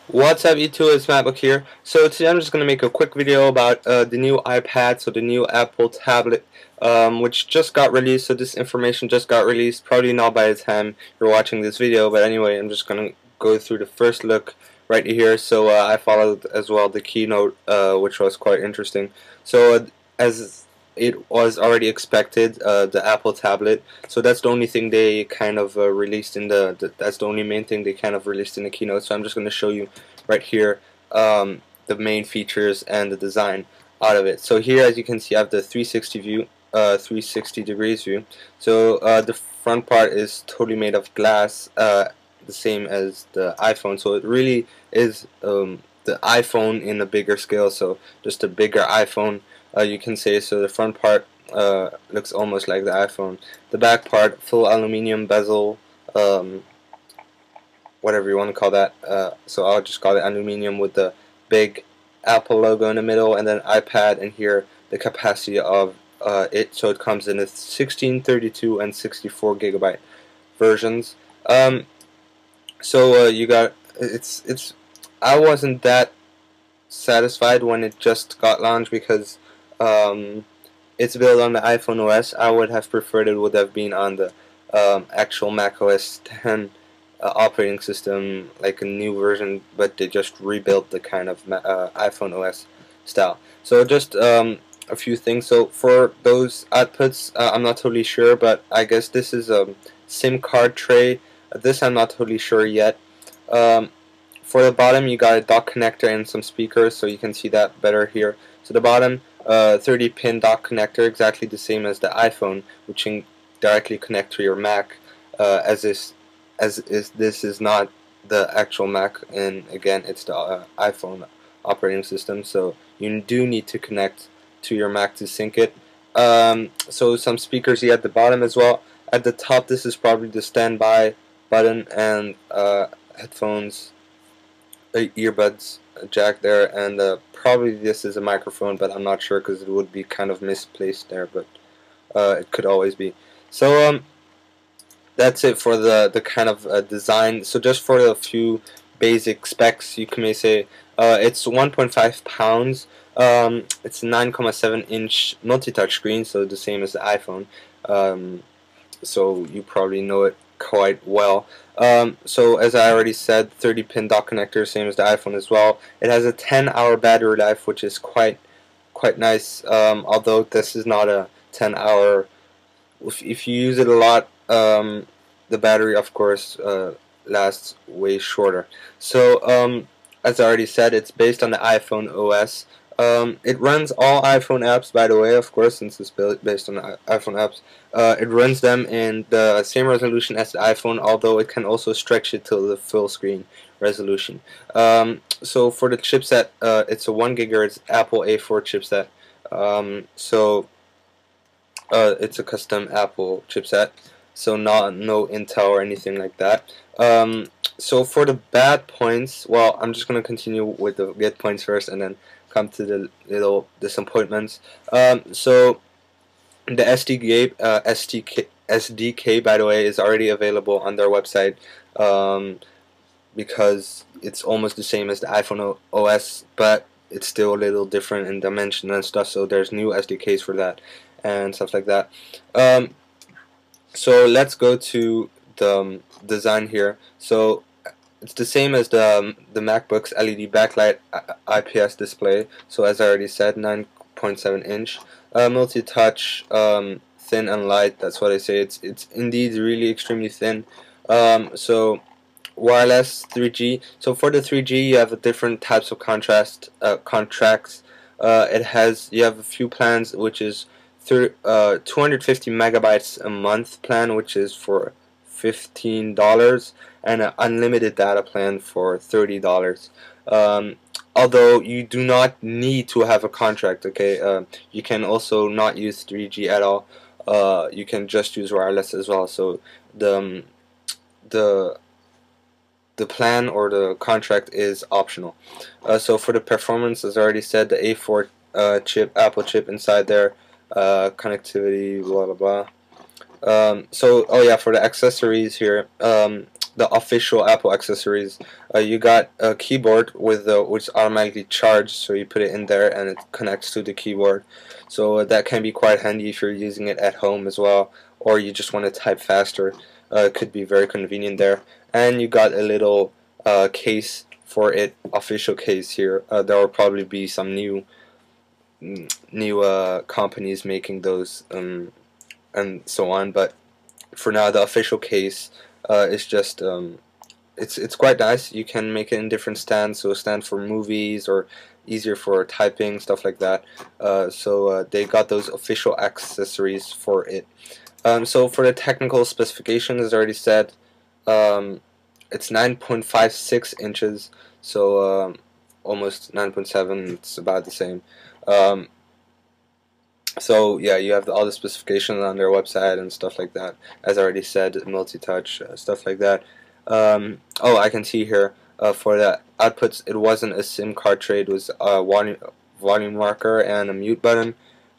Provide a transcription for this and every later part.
What's up YouTube, it's MacBook here. So today I'm just going to make a quick video about the new iPad, so the new Apple tablet, which just got released. So this information just got released, probably not by the time you're watching this video, but anyway, I'm just going to go through the first look right here. So I followed as well the keynote, which was quite interesting. So as it was already expected, the Apple tablet. So that's the only thing they kind of released in that's the only main thing they kind of released in the keynote. So I'm just going to show you right here the main features and the design out of it. So here, as you can see, I have the 360 view, 360 degrees view. So the front part is totally made of glass, the same as the iPhone. So it really is the iPhone in a bigger scale. So just a bigger iPhone. You can say. So the front part looks almost like the iPhone. The back part, full aluminum bezel, whatever you want to call that. So I'll just call it aluminum with the big Apple logo in the middle, and then iPad, and here the capacity of it. So it comes in a 16, 32, and 64 gigabyte versions. So you got it's. I wasn't that satisfied when it just got launched because it's built on the iPhone OS. I would have preferred it would have been on the actual Mac OS 10 operating system, like a new version, but they just rebuilt the kind of iPhone OS style. So just a few things. So for those outputs, I'm not totally sure, but I guess this is a SIM card tray. This I'm not totally sure yet. For the bottom, you got a dock connector and some speakers, so you can see that better here. So the bottom, 30-pin dock connector, exactly the same as the iPhone, which can directly connect to your Mac, this is not the actual Mac, and again, it's the iPhone operating system, so you do need to connect to your Mac to sync it. So some speakers here at the bottom as well. At the top, this is probably the standby button and headphones, earbuds jack there, and probably this is a microphone, but I'm not sure because it would be kind of misplaced there, but it could always be. So that's it for the kind of design. So just for a few basic specs, you may say it's 1.5 pounds. It's a 9.7-inch multi-touch screen, so the same as the iPhone. So you probably know it quite well. So as I already said, 30-pin dock connector, same as the iPhone as well. It has a 10-hour battery life, which is quite nice. Although this is not a 10-hour. If you use it a lot, the battery, of course, lasts way shorter. So as I already said, it's based on the iPhone OS. It runs all iPhone apps, by the way, of course, since it's based on iPhone apps. It runs them in the same resolution as the iPhone, although it can also stretch it to the full screen resolution. So for the chipset, it's a 1 GHz Apple A4 chipset. It's a custom Apple chipset, so no Intel or anything like that. So for the bad points, well, I'm just going to continue with the good points first and then come to the little disappointments. So the SDK, by the way, is already available on their website, because it's almost the same as the iPhone OS, but it's still a little different in dimension and stuff, so there's new SDKs for that and stuff like that. So let's go to the design here. So it's the same as the MacBook's LED backlight IPS display. So as I already said, 9.7-inch, multi-touch, thin and light. That's what I say. It's indeed really extremely thin. So wireless 3G. So for the 3G, you have different types of contracts. You have a few plans, which is 250 megabytes a month plan, which is for $15, and an unlimited data plan for $30. Although you do not need to have a contract, okay? You can also not use 3G at all. You can just use wireless as well. So the plan or the contract is optional. So for the performance, as I already said, the A4 Apple chip inside there, connectivity, blah blah blah. So oh yeah, for the accessories here, the official Apple accessories. You got a keyboard with which automatically charged, so you put it in there and it connects to the keyboard. So that can be quite handy if you're using it at home as well, or you just want to type faster. It could be very convenient there. And you got a little case for it, official case here. There will probably be some new companies making those and so on, but for now the official case is just it's quite nice. You can make it in different stands, so a stand for movies or easier for typing, stuff like that. So they got those official accessories for it. So for the technical specifications, as I already said, it's 9.56 inches, so almost 9.7. It's about the same. So yeah, you have all the specifications on their website and stuff like that. As I already said, multi-touch, stuff like that. Oh, I can see here for the outputs, it wasn't a SIM card tray. It was a volume marker and a mute button,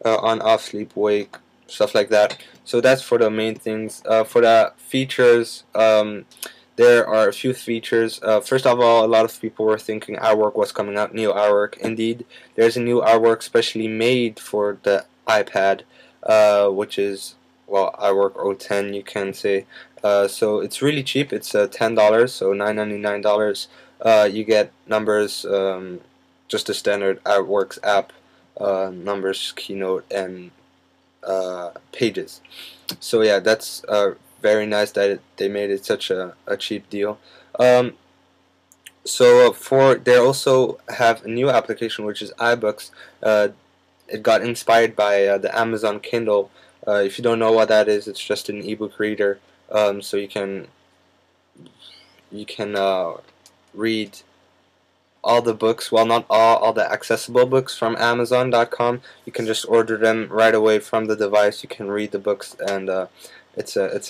on, off, sleep, wake, stuff like that. So that's for the main things. For the features, there are a few features. First of all, a lot of people were thinking iWork was coming out, new iWork. Indeed, there's a new iWork specially made for the iPad, which is, well, iWork 010, you can say. So it's really cheap. It's $10, so $9.99. You get numbers, just a standard iWorks app, numbers, keynote, and pages. So yeah, that's very nice that they made it such a cheap deal. So they also have a new application, which is iBooks. It got inspired by the Amazon Kindle. If you don't know what that is, it's just an ebook reader. So you can read all the books, well, not all the accessible books from Amazon.com. You can just order them right away from the device. You can read the books, and it's a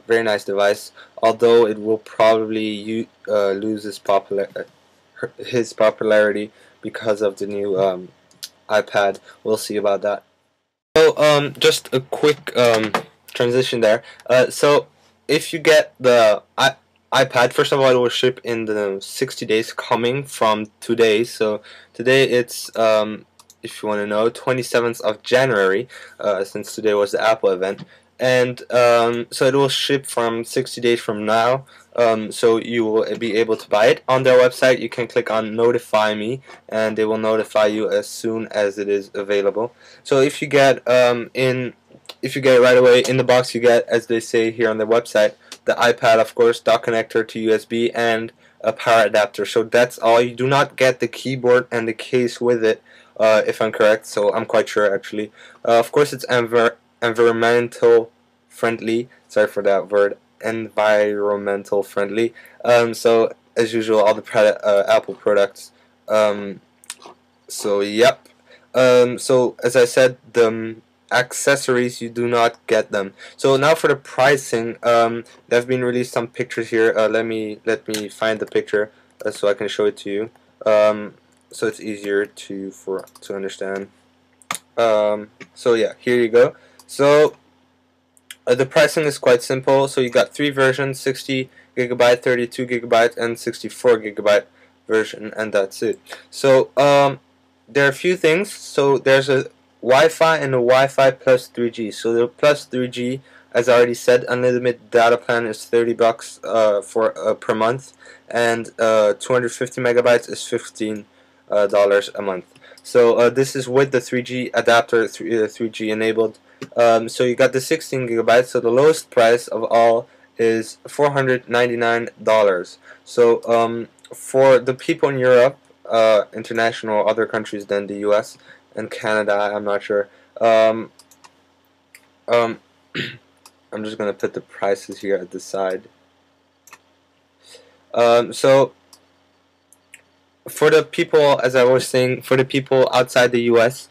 very nice device. Although it will probably lose its popularity because of the new iPad. We'll see about that. So just a quick transition there. So if you get the iPad, first of all, it will ship in the 60 days coming from today. So today it's, if you want to know, 27th of January, since today was the Apple event. And so it will ship from 60 days from now. So you will be able to buy it on their website. You can click on Notify Me, and they will notify you as soon as it is available. So if you get if you get it right away in the box, you get, as they say here on their website, the iPad, of course, dock connector to USB, and a power adapter. So that's all. You do not get the keyboard and the case with it, if I'm correct. So I'm quite sure, actually. Of course, it's environmental friendly. Sorry for that word. Environmental friendly. So as usual, all the Apple products. So yep. So as I said, the accessories, you do not get them. So now for the pricing, there have been released some pictures here. Let me find the picture so I can show it to you. So it's easier to understand. So yeah, here you go. So the pricing is quite simple. So you got three versions: 60 gigabyte, 32 gigabyte, and 64 gigabyte version, and that's it. So there are a few things. So there's a Wi-Fi and a Wi-Fi plus 3G. So the plus 3G, as I already said, unlimited data plan is $30 per month, and 250 megabytes is $15 a month. So this is with the 3G adapter, 3G enabled. So you got the 16 gigabytes. So the lowest price of all is $499. So for the people in Europe, international, other countries than the US and Canada, I'm not sure. I'm just gonna put the prices here at the side. So for the people, as I was saying, for the people outside the US,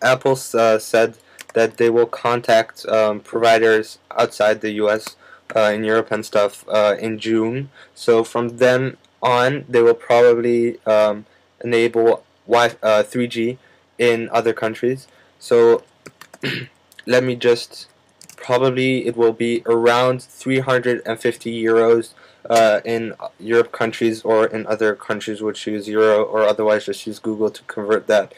Apple said that they will contact providers outside the US, in Europe and stuff, in June. So from then on, they will probably enable 3G in other countries. So let me just probably it will be around 350 euros in Europe countries, or in other countries which use euro, or otherwise just use Google to convert that.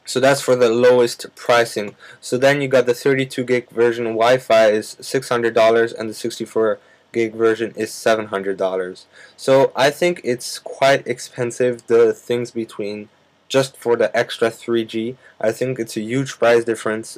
So that's for the lowest pricing. So then you got the 32 gig version Wi-Fi is $600, and the 64 gig version is $700. So I think it's quite expensive, the things between, just for the extra 3G. I think it's a huge price difference.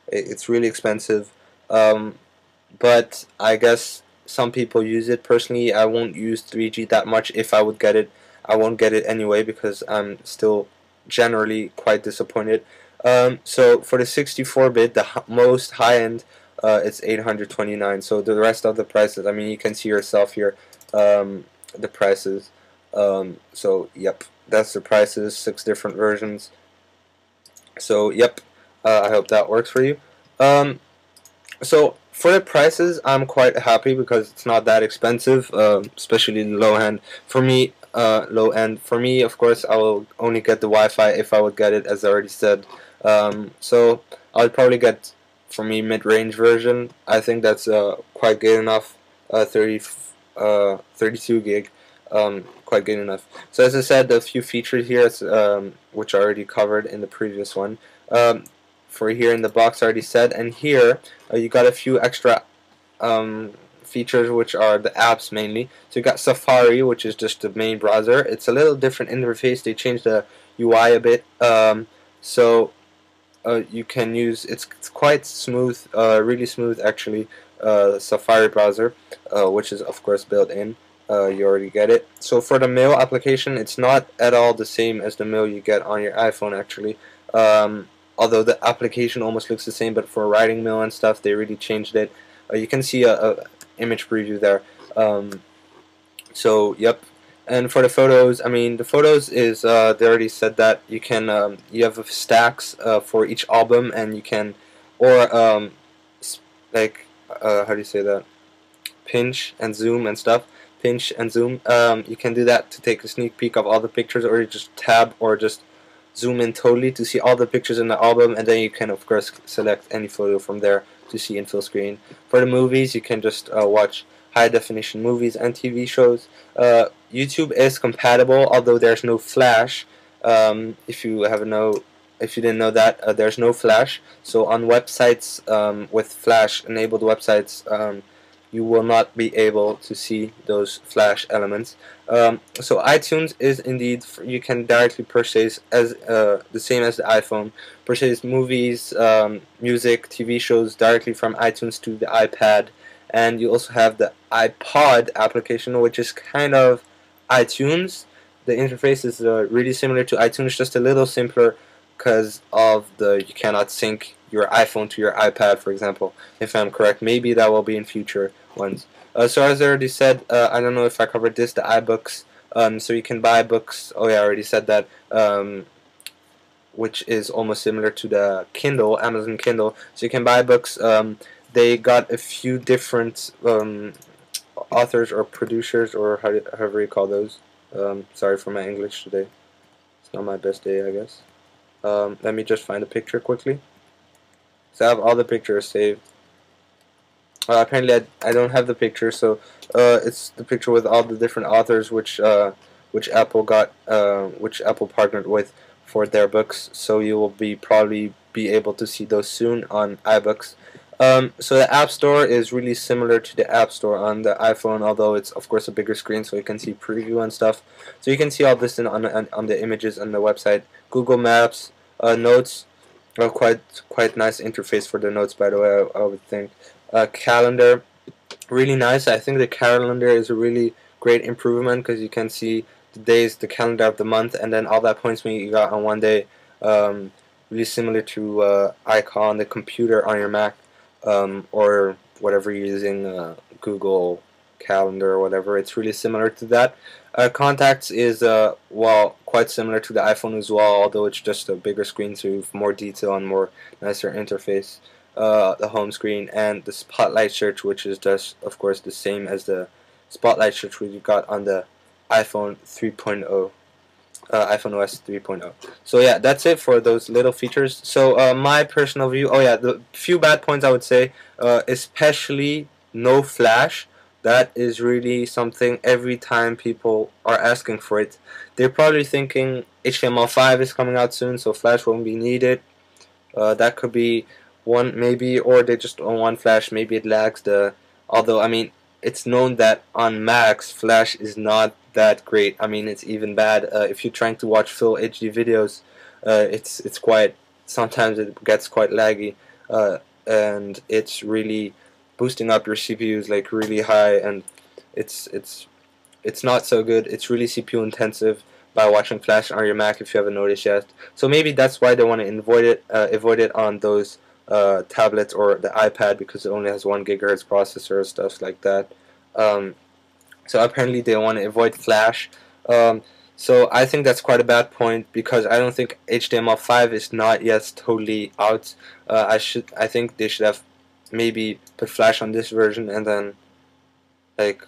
It's really expensive. But I guess some people use it. Personally, I won't use 3G that much. If I would get it, I won't get it anyway, because I'm still generally quite disappointed. So for the 64-bit, the most high-end, it's 829. So the rest of the prices, I mean, you can see yourself here, the prices. So yep, that's the prices, 6 different versions. So yep, I hope that works for you. So for the prices, I'm quite happy because it's not that expensive, especially the low end. For me, low end. For me, of course, I will only get the Wi-Fi if I would get it, as I already said. So I would probably get, for me, mid-range version. I think that's quite good enough. 32 gig, quite good enough. So as I said, a few features here, which I already covered in the previous one. For here in the box, I already said, and here you got a few extra features, which are the apps mainly. So you got Safari, which is just the main browser. It's a little different interface. They changed the UI a bit, so you can use, it's quite smooth, really smooth actually. Safari browser, which is of course built in. You already get it. So for the mail application, it's not at all the same as the mail you get on your iPhone actually. Although the application almost looks the same, but for writing mail and stuff, they really changed it. You can see a image preview there. So yep. And for the photos, I mean, the photos is they already said that you can you have stacks for each album, and you can, or like how do you say that? Pinch and zoom and stuff. Pinch and zoom. You can do that to take a sneak peek of all the pictures, or you just tab or just zoom in totally to see all the pictures in the album, and then you can of course select any photo from there to see in full screen. For the movies, you can just watch high definition movies and TV shows. YouTube is compatible, although there's no Flash. If you didn't know that, there's no Flash. So on websites with Flash enabled websites, you will not be able to see those Flash elements. So iTunes is indeed, you can directly purchase, as the same as the iPhone, purchase movies, music, TV shows directly from iTunes to the iPad. And you also have the iPod application, which is kind of iTunes. The interface is really similar to iTunes, just a little simpler because of you cannot sync your iPhone to your iPad, for example, if I'm correct. Maybe that will be in future ones. So as I already said, I don't know if I covered this, the iBooks. So you can buy books. Oh yeah, I already said that. Which is almost similar to the Kindle, Amazon Kindle. So you can buy books. They got a few different authors or producers, or however you call those. Sorry for my English today. It's not my best day, I guess. Let me just find a picture quickly. So I have all the pictures saved. Apparently I don't have the picture, so it's the picture with all the different authors which Apple partnered with for their books. So you will probably be able to see those soon on iBooks. So the App Store is really similar to the App Store on the iPhone, although it's of course a bigger screen, so you can see preview and stuff. So you can see all this on the images on the website. Google Maps, Notes, quite nice interface for the notes, by the way. I would think. Calendar, really nice. I think the calendar is a really great improvement because you can see the days, the calendar of the month, and then all that points you got on one day. Really similar to icon on the computer on your Mac, or whatever you're using, Google Calendar or whatever. It's really similar to that. Contacts is quite similar to the iPhone as well, although it's just a bigger screen, so you have more detail and more nicer interface. The home screen, and the Spotlight search, which is just of course the same as the Spotlight search we got on the iPhone 3.0. iPhone OS 3.0. So yeah, that's it for those little features. So my personal view, oh yeah, the few bad points I would say, especially no flash. That is really something every time people are asking for it. They're probably thinking HTML5 is coming out soon, so flash won't be needed. That could be one maybe, or they just don't want flash. Maybe it lags the. Although I mean, it's known that on Macs flash is not that great. I mean, it's even bad if you're trying to watch full HD videos. It's quite, sometimes it gets quite laggy, and it's really boosting up your CPUs like really high, and it's it's it's not so good. It's really CPU intensive by watching Flash on your Mac if you haven't noticed yet. So maybe that's why they want to avoid it on those tablets or the iPad, because it only has 1 gigahertz processor, stuff like that. Um, so apparently they want to avoid Flash. Um, so I think that's quite a bad point, because I don't think HTML5 is not yet totally out. I think they should have maybe put Flash on this version and then like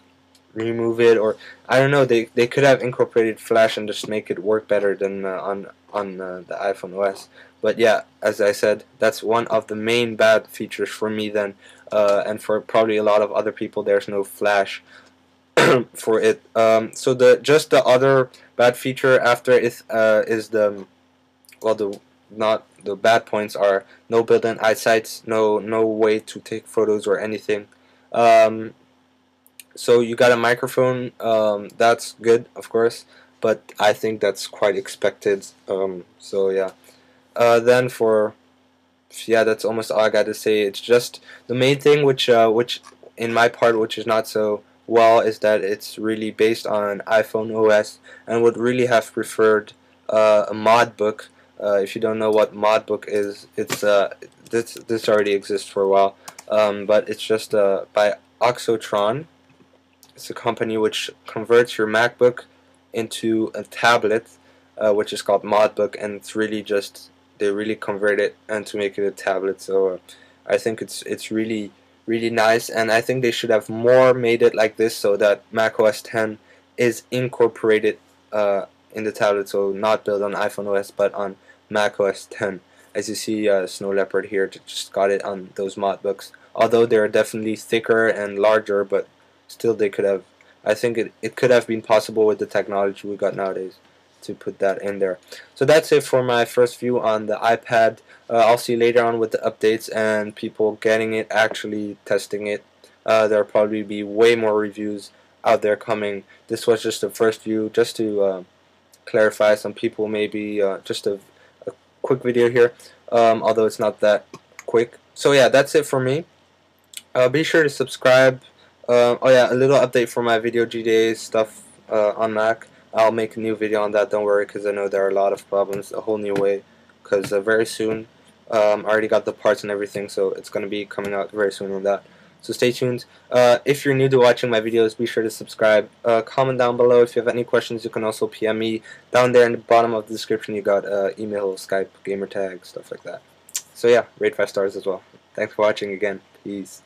remove it, or I don't know. They could have incorporated Flash and just make it work better than on the iPhone OS. But yeah, as I said, that's one of the main bad features for me then, and for probably a lot of other people. There's no Flash for it. So the other bad feature after it is the, well, the not the bad points are no built-in eyesight, no way to take photos or anything. Um, so you got a microphone, that's good, of course, but I think that's quite expected. So yeah. Then for, yeah, that's almost all I got to say. It's just the main thing, which in my part, which is not so well, is that it's really based on iPhone OS, and would really have preferred a mod book. If you don't know what mod book is, it's this already exists for a while, but it's just by Oxotron. It's a company which converts your MacBook into a tablet, which is called Modbook, and it's really just, they really convert it and to make it a tablet. So I think it's really nice, and I think they should have more made it like this, so that macOS 10 is incorporated in the tablet, so not built on iPhone OS but on macOS 10. As you see, Snow Leopard here just got it on those Modbooks. Although they're definitely thicker and larger, but still they could have, I think it could have been possible with the technology we got nowadays to put that in there. So that's it for my first view on the iPad. I'll see you later on with the updates and people getting it, actually testing it. There'll probably be way more reviews out there coming. This was just the first view, just to clarify some people, maybe just a quick video here, although it's not that quick. So yeah, that's it for me. Be sure to subscribe. Oh yeah, a little update for my video GDA stuff on Mac. I'll make a new video on that, don't worry, because I know there are a lot of problems, a whole new way, because very soon, I already got the parts and everything, so it's going to be coming out very soon on that. So stay tuned. If you're new to watching my videos, be sure to subscribe. Comment down below if you have any questions. You can also PM me. Down there in the bottom of the description, you got email, Skype, GamerTag, stuff like that. So yeah, rate 5 stars as well. Thanks for watching again. Peace.